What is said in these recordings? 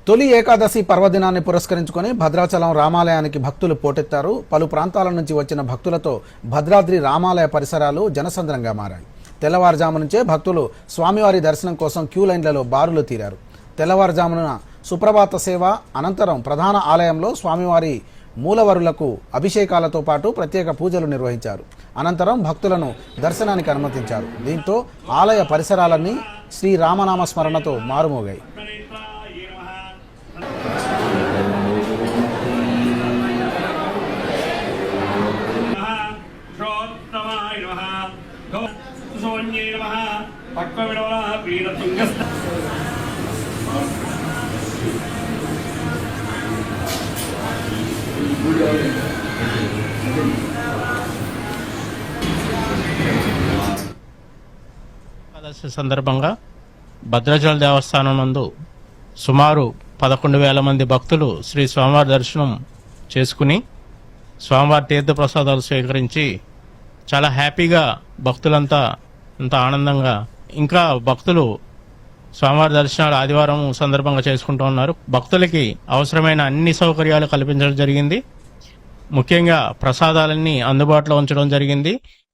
తొలి ఏకాదశి పర్వదినాన్ని పురస్కరించుకొని భద్రాచలం రామాలయానికి భక్తులు పోటెత్తారు. పలు ప్రాంతాల నుంచి వచ్చిన భక్తులతో భద్రాద్రి రామాలయ పరిసరాలు జనసంద్రంగా మారాయి. తెల్లవారుజాము నుంచే భక్తులు స్వామివారి దర్శనం కోసం క్యూ లైన్లలో బారులు తీరారు. తెల్లవారుజామున సుప్రభాత సేవ అనంతరం ప్రధాన ఆలయంలో స్వామివారి మూలవరులకు అభిషేకాలతో పాటు ప్రత్యేక పూజలు నిర్వహించారు. అనంతరం భక్తులను దర్శనానికి అనుమతించారు. దీంతో ఆలయ పరిసరాలన్నీ శ్రీరామనామ స్మరణతో మారుమోగాయి. ఏకాదశి సందర్భంగా భద్రాచల దేవస్థానం నందు సుమారు 11,000 మంది భక్తులు శ్రీ స్వామివారి దర్శనం చేసుకుని స్వామివారి తీర్థ ప్రసాదాలు స్వీకరించి చాలా హ్యాపీగా భక్తులంతా అంత ఆనందంగా ఇంకా భక్తులు స్వామివారి దర్శనాలు ఆదివారం సందర్భంగా చేసుకుంటూ ఉన్నారు. భక్తులకి అవసరమైన అన్ని సౌకర్యాలు కల్పించడం జరిగింది. ముఖ్యంగా ప్రసాదాలన్నీ అందుబాటులో ఉంచడం జరిగింది.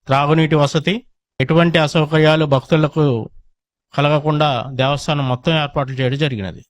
త్రాగునీటి వసతి, ఎటువంటి అసౌకర్యాలు భక్తులకు కలగకుండా దేవస్థానం మొత్తం ఏర్పాట్లు చేయడం జరిగినది.